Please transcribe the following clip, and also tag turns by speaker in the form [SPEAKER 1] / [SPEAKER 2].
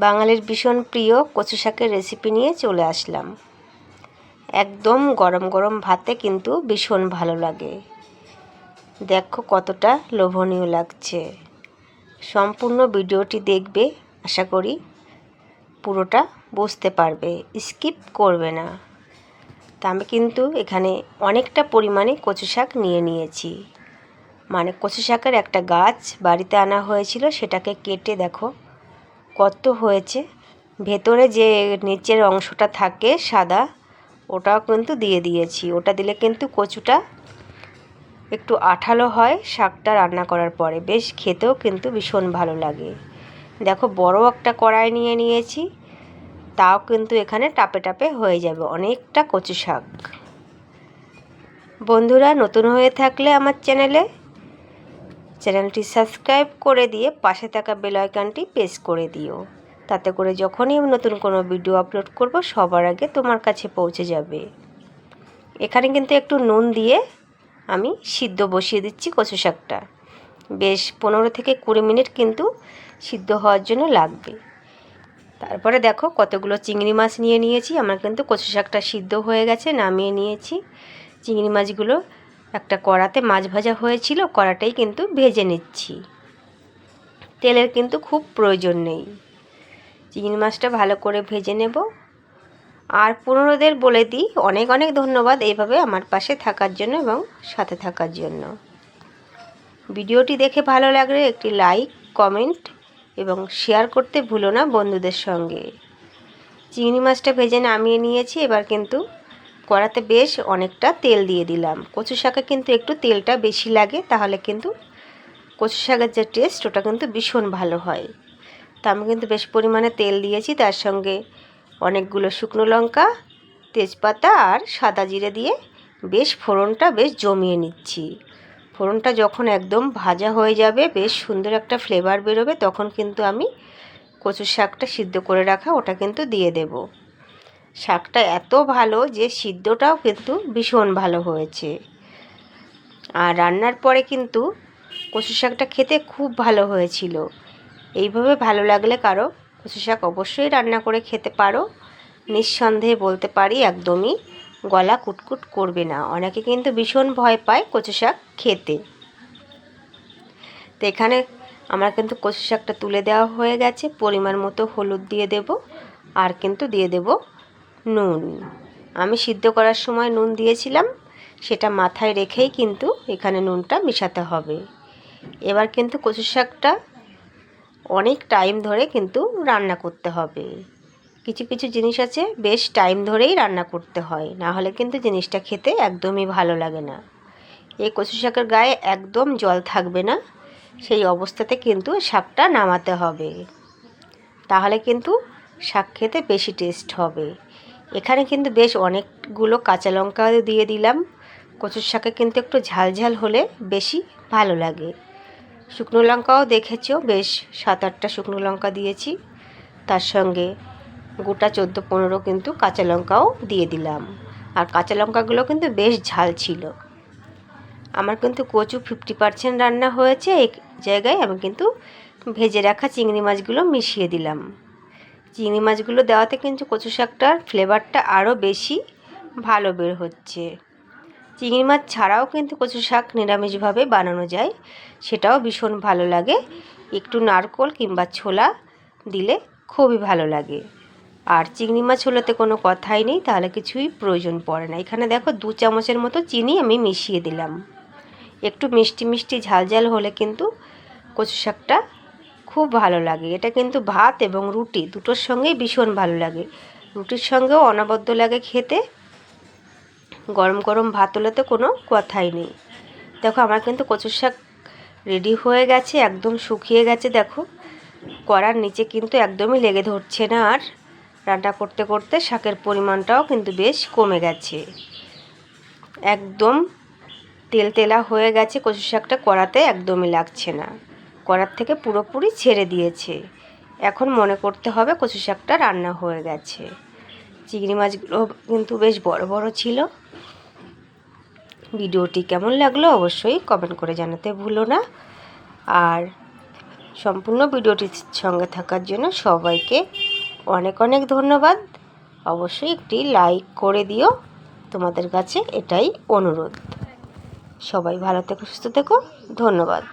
[SPEAKER 1] বাঙালির ভীষণ প্রিয় কচু শাকের রেসিপি নিয়ে চলে আসলাম। একদম গরম গরম ভাতে কিন্তু ভীষণ ভালো লাগে। দেখো কতটা লোভনীয় লাগছে। সম্পূর্ণ ভিডিওটি দেখবে, আশা করি পুরোটা বুঝতে পারবে, স্কিপ করবে না। তা আমি কিন্তু এখানে অনেকটা পরিমাণে কচু শাক নিয়েছি। মানে কচু শাকের একটা গাছ বাড়িতে আনা হয়েছিল, সেটাকে কেটে দেখো কত হয়েছে। ভেতরে যে নিচের অংশটা থাকে সাদা, ওটাও কিন্তু দিয়ে দিয়েছি। ওটা দিলে কিন্তু কচুটা একটু আঠালো হয় শাকটা রান্না করার পরে, বেশ খেতেও কিন্তু ভীষণ ভালো লাগে। দেখো বড় একটা কড়াই নিয়েছি, তাও কিন্তু এখানে টাপে টাপে হয়ে যাবে অনেকটা কচু শাক। বন্ধুরা নতুন হয়ে থাকলে আমার চ্যানেলটি সাবস্ক্রাইব করে দিয়ে পাশে থাকা বেল আইকনটি প্রেস করে দিও। তাতে করে যখনই আমি নতুন কোনো ভিডিও আপলোড করব সবার আগে তোমার কাছে পৌঁছে যাবে। এখানে কিন্তু একটু নুন দিয়ে আমি সিদ্ধ বসিয়ে দিচ্ছি কচু শাকটা। বেশ 15 থেকে 20 মিনিট কিন্তু সিদ্ধ হওয়ার জন্য লাগবে। তারপরে দেখো কতগুলো চিংড়ি মাছ নিয়েছি। আমার কিন্তু কচু শাকটা সিদ্ধ হয়ে গেছে, নামিয়ে নিয়েছি। চিংড়ি মাছগুলো একটা কড়াতে মাছ ভাজা হয়েছিল, কড়াটাই কিন্তু ভেজে নিচ্ছি। তেলের কিন্তু খুব প্রয়োজন নেই। চিংড়ি মাছটা ভালো করে ভেজে নেব। আর পুরনোদের বলে দিই অনেক অনেক ধন্যবাদ এইভাবে আমার পাশে থাকার জন্য এবং সাথে থাকার জন্য। ভিডিওটি দেখে ভালো লাগলে একটি লাইক, কমেন্ট এবং শেয়ার করতে ভুলো না বন্ধুদের সঙ্গে। চিংড়ি মাছটা ভেজে নামিয়ে নিয়েছি। এবার কিন্তু কড়াতে বেশ অনেকটা তেল দিয়ে দিলাম। কচু শাকে কিন্তু একটু তেলটা বেশি লাগে, তাহলে কিন্তু কচু শাকের যে টেস্ট ওটা কিন্তু ভীষণ ভালো হয়। তা আমি কিন্তু বেশ পরিমাণে তেল দিয়েছি। তার সঙ্গে অনেকগুলো শুকনো লঙ্কা, তেজপাতা আর সাদা জিরে দিয়ে বেশ ফোড়নটা বেশ জমিয়ে নিচ্ছি। ফোড়নটা যখন একদম ভাজা হয়ে যাবে, বেশ সুন্দর একটা ফ্লেভার বেরোবে, তখন কিন্তু আমি কচু শাকটা সিদ্ধ করে রাখা ওটা কিন্তু দিয়ে দেব। শাকটা এত ভালো যে সিদ্ধটাও কিন্তু ভীষণ ভালো হয়েছে। আর রান্নার পরে কিন্তু কচু শাকটা খেতে খুব ভালো হয়েছিল। এইভাবে ভালো লাগলে কারো কচু শাক অবশ্যই রান্না করে খেতে পারো। নিঃসন্দেহে বলতে পারি একদমই গলা কুটকুট করবে না। অনেকে কিন্তু ভীষণ ভয় পায় কচু শাক খেতে। তো এখানে আমার কিন্তু কচু শাকটা তুলে দেওয়া হয়ে গেছে। পরিমাণ মতো হলুদ দিয়ে দেব, আর কিন্তু দিয়ে দেব নুন। আমি সিদ্ধ করার সময় নুন দিয়েছিলাম, সেটা মাথায় রেখেই কিন্তু এখানে নুনটা মেশাতে হবে। এবার কিন্তু কচু শাকটা অনেক টাইম ধরে কিন্তু রান্না করতে হবে। কিছু কিছু জিনিস আছে বেশ টাইম ধরেই রান্না করতে হয়, না হলে কিন্তু জিনিসটা খেতে একদমই ভালো লাগে না। এই কচু শাকের গায়ে একদম জল থাকবে না, সেই অবস্থাতে কিন্তু শাকটা নামাতে হবে, তাহলে কিন্তু শাক খেতে বেশি টেস্ট হবে। এখানে কিন্তু বেশ অনেকগুলো কাঁচা লঙ্কা দিয়ে দিলাম। কচুর শাকে কিন্তু একটু ঝাল ঝাল হলে বেশি ভালো লাগে। শুকনো লঙ্কাও দেখেছো, বেশ 7-8টা শুকনো লঙ্কা দিয়েছি। তার সঙ্গে গোটা 14-15 কিন্তু কাঁচা লঙ্কাও দিয়ে দিলাম। আর কাঁচা লঙ্কাগুলো কিন্তু বেশ ঝাল ছিল। আমার কিন্তু কচু 50% রান্না হয়েছে। এই জায়গায় আমি কিন্তু ভেজে রাখা চিংড়ি মাছগুলো মিশিয়ে দিলাম। চিংড়ি মাছগুলো দেওয়াতে কিন্তু কচু শাকটার ফ্লেভারটা আরও বেশি ভালো বের হচ্ছে। চিংড়ি মাছ ছাড়াও কিন্তু কচু শাক নিরামিষভাবে বানানো যায়, সেটাও ভীষণ ভালো লাগে। একটু নারকোল কিংবা ছোলা দিলে খুবই ভালো লাগে। আর চিংড়ি মাছ হলেতে কোনো কথাই নেই, তাহলে কিছুই প্রয়োজন পড়ে না। এখানে দেখো 2 চামচের মতো চিনি আমি মিশিয়ে দিলাম। একটু মিষ্টি মিষ্টি ঝাল ঝাল হলে কিন্তু কচু শাকটা খুব ভালো লাগে। এটা কিন্তু ভাত এবং রুটি দুটোর সঙ্গেই ভীষণ ভালো লাগে। রুটির সঙ্গেও অনবদ্য লাগে খেতে। গরম গরম ভাত হলে তো কোনো কথাই নেই। দেখো আমার কিন্তু কচু শাক রেডি হয়ে গেছে, একদম শুকিয়ে গেছে। দেখো কড়ার নিচে কিন্তু একদমই লেগে ধরছে না। আর রান্না করতে করতে শাকের পরিমাণটাও কিন্তু বেশ কমে গেছে। একদম তেলতেলা হয়ে গেছে। কচু শাকটা কড়াতে একদমই লাগছে না, কড়ার থেকে পুরোপুরি ছেড়ে দিয়েছে। এখন মনে করতে হবে কচু শাকটা রান্না হয়ে গেছে। চিংড়ি মাছগুলো কিন্তু বেশ বড় বড় ছিল। ভিডিওটি কেমন লাগলো অবশ্যই কমেন্ট করে জানাতে ভুলো না। আর সম্পূর্ণ ভিডিওটির সঙ্গে থাকার জন্য সবাইকে অনেক অনেক ধন্যবাদ। অবশ্যই একটি লাইক করে দিও, তোমাদের কাছে এটাই অনুরোধ। সবাই ভালো থেকো, সুস্থ থেকো, ধন্যবাদ।